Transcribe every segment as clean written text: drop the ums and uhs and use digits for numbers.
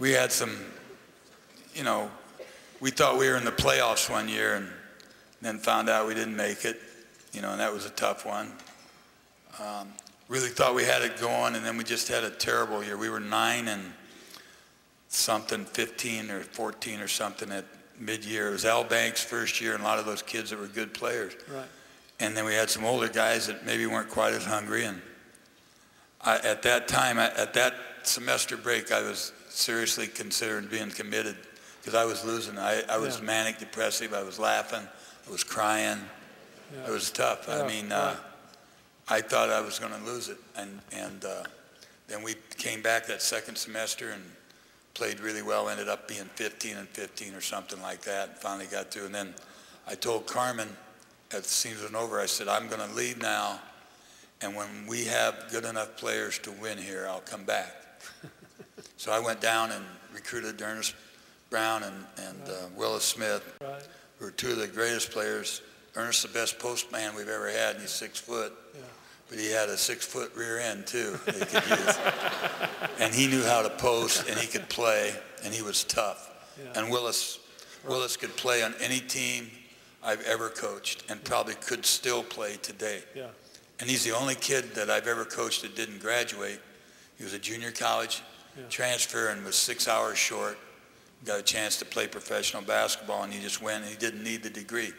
we had some, you know, we thought we were in the playoffs one year and then found out we didn't make it, you know, and that was a tough one. Really thought we had it going, and then we just had a terrible year. We were 9 and something, 15 or 14 or something at mid-year. It was Al Banks' first year, and a lot of those kids that were good players. Right. And then we had some older guys that maybe weren't quite as hungry. And at that time, at that semester break, I was seriously considering being committed because I was losing. I was manic depressive. I was laughing. I was crying. Yeah. It was tough. Yeah. I mean, I thought I was going to lose it. And then we came back that second semester and played really well, ended up being 15 and 15 or something like that, and finally got through. And then I told Carmen at the season over, I said, I'm going to leave now, and when we have good enough players to win here, I'll come back. So I went down and recruited Ernest Brown and Willis Smith, who were two of the greatest players. Ernest's the best postman we've ever had, and he's 6 foot. Yeah. But he had a 6-foot rear end too that he could use. And he knew how to post, and he could play, and he was tough. Yeah. And Willis could play on any team I've ever coached, and probably could still play today. Yeah. And he's the only kid that I've ever coached that didn't graduate. He was a junior college transfer and was 6 hours short. Got a chance to play professional basketball, and he just went, and he didn't need the degree.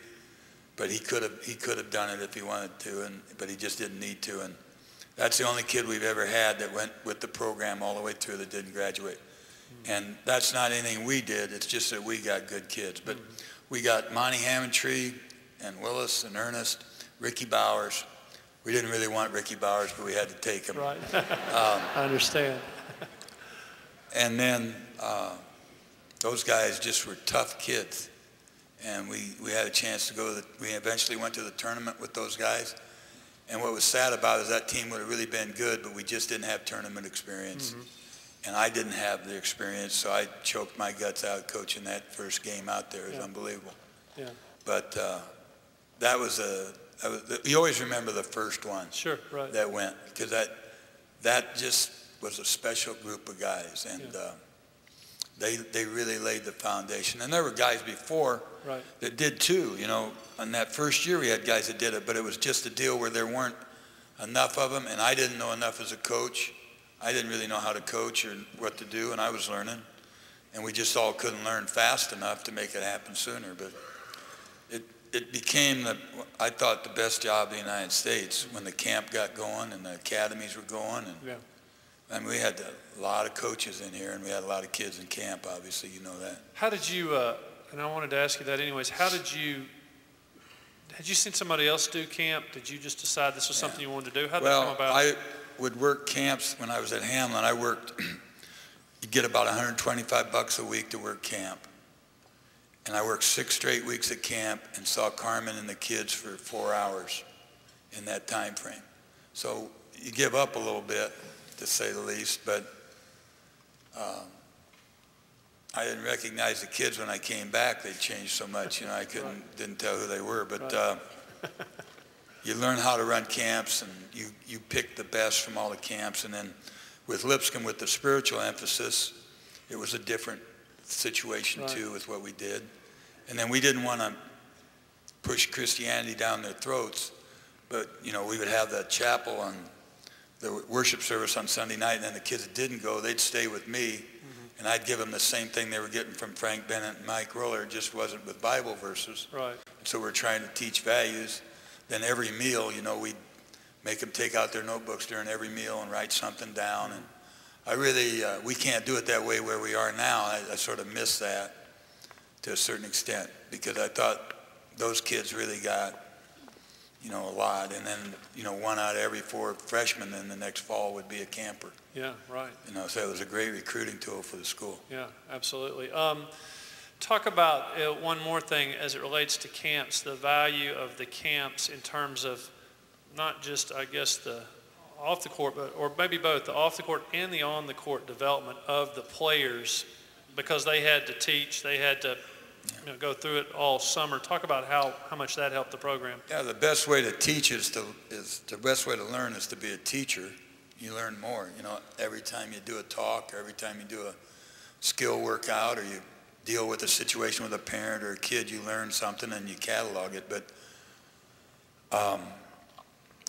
But he could have done it if he wanted to, but he just didn't need to. And that's the only kid we've ever had that went with the program all the way through that didn't graduate. Mm-hmm. And that's not anything we did. It's just that we got good kids. But we got Monty Hammontree and Willis and Ernest, Ricky Bowers. We didn't really want Ricky Bowers, but we had to take him. Right. I understand. And then those guys just were tough kids. And we had a chance to go we eventually went to the tournament with those guys. And what was sad about it is that team would have really been good, but we just didn't have tournament experience. Mm-hmm. And I didn't have the experience, so I choked my guts out coaching that first game out there. It was unbelievable. Yeah. But that was you always remember the first one. Sure, right. That went, because that just was a special group of guys. And they really laid the foundation. And there were guys before that did too. You know, on that first year we had guys that did it, but it was just a deal where there weren't enough of them, and I didn't know enough as a coach. I didn't really know how to coach or what to do, and I was learning. And we just all couldn't learn fast enough to make it happen sooner. But it became, I thought, the best job in the United States when the camp got going and the academies were going. And I mean, we had a lot of coaches in here, and we had a lot of kids in camp, obviously, you know that. How did you, and I wanted to ask you that anyways, had you seen somebody else do camp? Did you just decide this was something you wanted to do? How did that come about? I would work camps when I was at Hamlin. I worked, you'd get about $125 a week to work camp. And I worked 6 straight weeks at camp and saw Carmen and the kids for 4 hours in that time frame. So you give up a little bit, to say the least, but I didn't recognize the kids when I came back. They changed so much, you know, I didn't tell who they were. But you learn how to run camps, and you pick the best from all the camps. And then with Lipscomb, with the spiritual emphasis, it was a different situation too with what we did. And then we didn't want to push Christianity down their throats, but you know, we would have that chapel on the worship service on Sunday night, and then the kids that didn't go, they'd stay with me, and I'd give them the same thing they were getting from Frank Bennett and Mike Roller. It just wasn't with Bible verses. Right. And so we're trying to teach values. Then every meal, you know, we'd make them take out their notebooks during every meal and write something down. And I really, we can't do it that way where we are now. I sort of miss that to a certain extent, because I thought those kids really got, you know, a lot. And then, you know, 1 out of every 4 freshmen then the next fall would be a camper. Yeah, right. You know, so it was a great recruiting tool for the school. Yeah, absolutely. Talk about one more thing as it relates to camps, the value of the camps in terms of not just, I guess, the off the court, but, or maybe both, the off the court and the on the court development of the players, because they had to teach, they had to go through it all summer. Talk about how much that helped the program. Yeah, the best way to teach the best way to learn is to be a teacher. You learn more. You know, every time you do a talk, or every time you do skill work out, or you deal with a situation with a parent or a kid, you learn something and you catalog it. But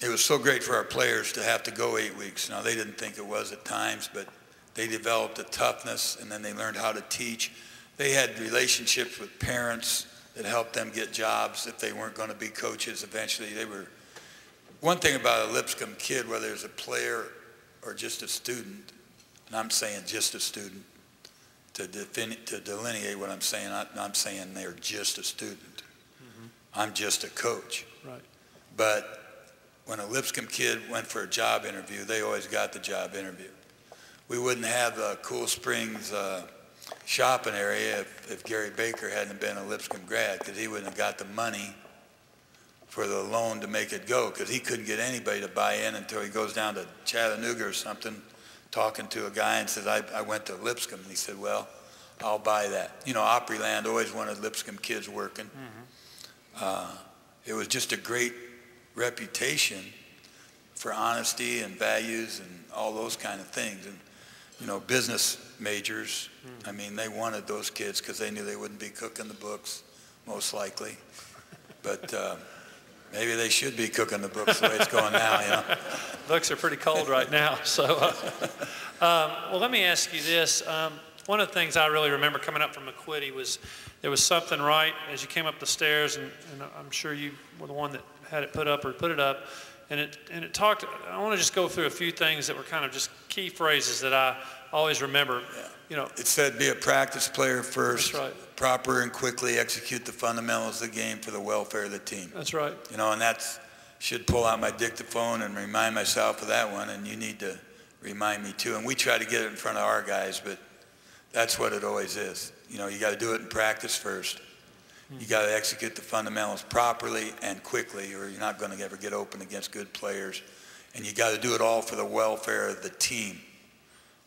it was so great for our players to have to go 8 weeks. Now, they didn't think it was at times, but they developed a toughness, and then they learned how to teach. They had relationships with parents that helped them get jobs if they weren't going to be coaches eventually. They were, one thing about a Lipscomb kid, whether it's a player or just a student, and I'm saying just a student, to delineate what I'm saying, I'm saying they're just a student. I'm just a coach. Right. But when a Lipscomb kid went for a job interview, they always got the job interview. We wouldn't have the Cool Springs shopping area if Gary Baker hadn't been a Lipscomb grad, because he wouldn't have got the money for the loan to make it go, because he couldn't get anybody to buy in until he goes down to Chattanooga or something, talking to a guy and says, I went to Lipscomb. And he said, well, I'll buy that. You know, Opryland always wanted Lipscomb kids working. It was just a great reputation for honesty and values and all those kind of things. And, you know, business majors, I mean, they wanted those kids because they knew they wouldn't be cooking the books, most likely. But maybe they should be cooking the books the way it's going now, you know. Books are pretty cold right now. So, well, let me ask you this. One of the things I really remember coming up from McQuitty was there was something right as you came up the stairs, and I'm sure you were the one that had it put up or put it up, and it talked. I want to just go through a few things that were kind of just key phrases that I always remember. Yeah. You know, it said, be a practice player first. That's right. Proper and quickly execute the fundamentals of the game for the welfare of the team. That's right. You know, and that's, should pull out my dictaphone and remind myself of that one, and you need to remind me too. And we try to get it in front of our guys, but that's what it always is. You know, you got to do it in practice first. You got to execute the fundamentals properly and quickly, or you're not going to ever get open against good players. And you got to do it all for the welfare of the team,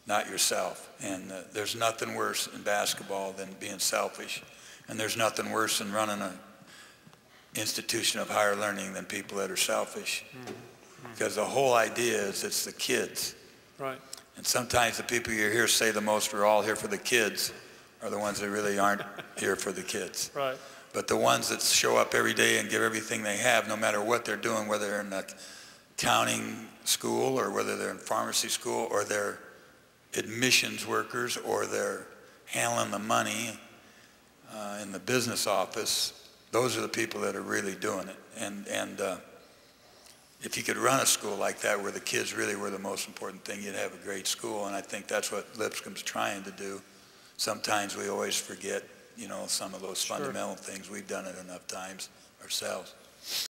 not yourself. And there's nothing worse in basketball than being selfish. And there's nothing worse than running an institution of higher learning than people that are selfish. Because the whole idea is it's the kids. Right. And sometimes the people you hear say the most, we're all here for the kids, are the ones that really aren't here for the kids. Right. But the ones that show up every day and give everything they have, no matter what they're doing, whether they're in a accounting school or whether they're in pharmacy school or they're admissions workers or they're handling the money in the business office, those are the people that are really doing it. And if you could run a school like that where the kids really were the most important thing, you'd have a great school. And I think that's what Lipscomb's trying to do. Sometimes we always forget, you know, some of those fundamental things. We've done it enough times ourselves.